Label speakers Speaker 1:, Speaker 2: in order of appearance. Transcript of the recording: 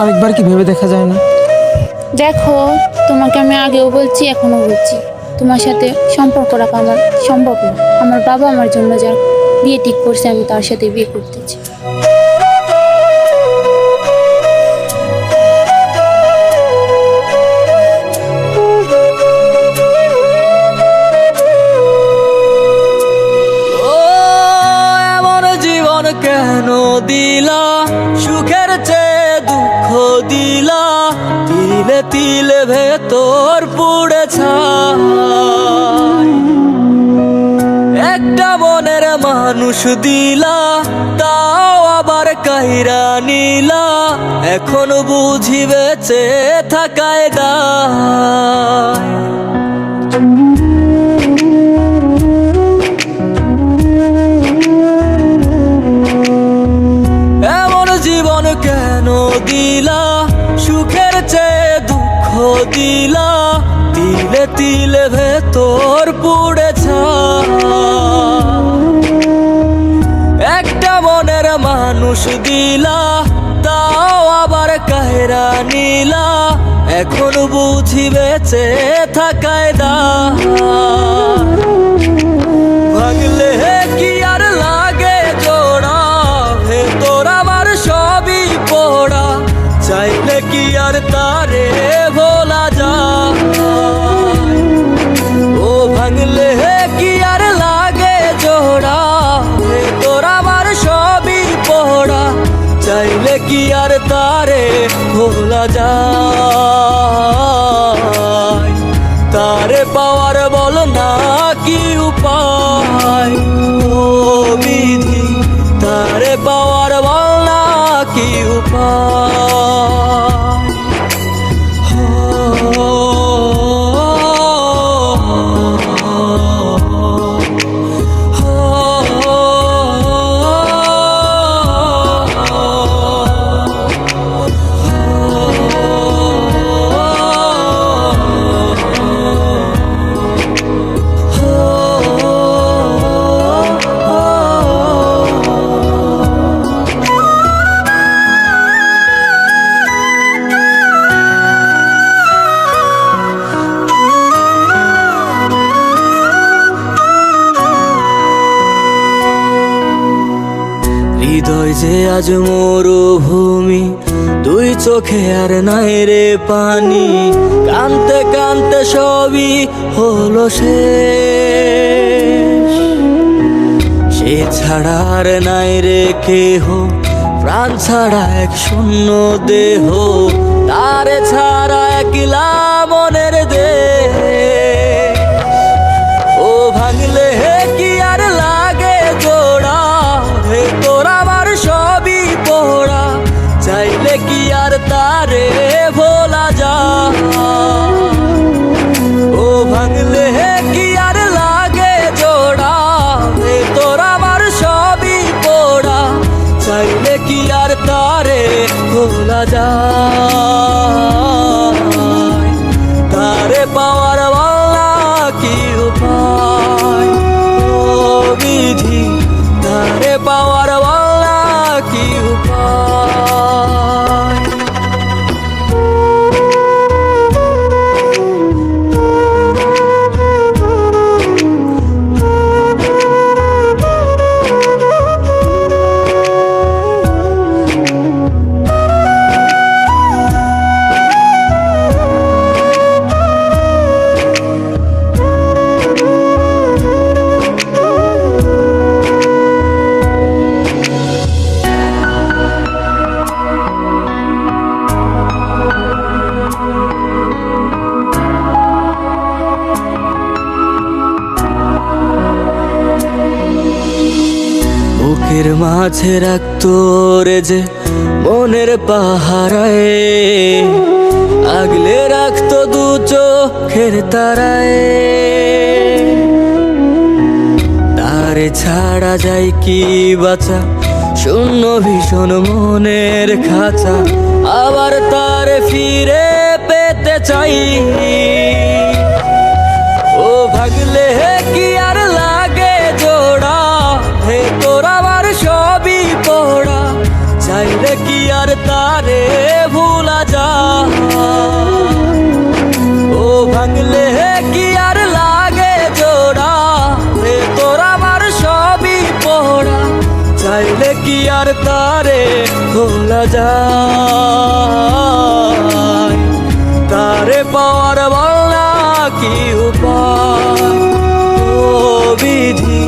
Speaker 1: আরেকবার কি ভেবে দেখা যায় না?
Speaker 2: দেখো, তোমাকে আমি আগেও বলছি, এখনো বলছি, তোমার সাথে সম্পর্ক রাখা আমার সম্ভব না। আমার বাবা আমার জন্য যার বিয়ে ঠিক করছে, আমি তার সাথে বিয়ে করতেছি।
Speaker 3: ও এমন জীবন কেন দিলা, সুখের চেয়ে দুঃখ দিলা, তিলে তিলে ভেতর পুড়ে ছাই। একটা মনের মানুষ দিলা, তাও আবার কাইরা নিলা, এখন বুঝি বেঁচে থাকায় দায়। এমন জীবন কেন দিলা, সুখের চেয়ে দুঃখ দিলা, তিলে তিলে ভেতর পুড়ে ছাই। একটা মনের মানুষ দিলা, তাও আবার কাহেরা নিলা, এখন বুঝি বেঁচে থাকায় দায়। ভাগলে কি আর লাগে জোড়া, ভেতর আমার সবই পোড়া, চাইলে কি আর তারে ভোলা যায়। ও ভাঙলে কি আর লাগে জোড়া, ভেতর আমার সবই পোড়া, চাইলে কি আর তারে ভোলা যায়। তারে পাওয়ার বল না কি উপায়, ও বিধি তারে পাওয়ার বল না কি উপায়। হৃদয় যে আজ মরুভূমি, দুই চোখে আর নাই রে পানি, কানতে কানতে সবই হলো শেষ। সে ছাড়া আর নাই রে কেহ, প্রাণ ছাড়া এক শূন্য দেহ, তারে ছাড়া একলা মনের দেহ। ও ভাঙলে কি আর লাগে জোড়া, ভেতর আমার সবই পোড়া, চাইলে কি আর তারে ভোলা যায়। ও ভাঙলে কি আর লাগে জোড়া, ভেতর আমার সবই পোড়া, চাইলে কি আর তারে ভোলা যায়। তারে পাওয়ার বলা কি উপায়, ও বিধি তারে পাওয়ার বলা কি উপায়। বুকের মাঝে রাখতো রে যে মনের পাহারায়, আগলে রাখতো দু চোখের তারায়। তারে ছাড়া যায় কি বাঁচা, শূন্য ভীষণ মনের খাঁচা, আবার তারে ফিরে পেতে চাই। ও ভাগলে কি আর লাগে জোড়া, ভেতর আমার সবই পোড়া, চাইলে কি আর তা তারে ভুলা যায়। ও ভাঙলে কি আর লাগে জোড়া, রে তোর আমার সবই পড়া, চাইলে কি আর তারে ভোলা যায়। তারে পাওয়ার বল না কি উপায়, ও বিধি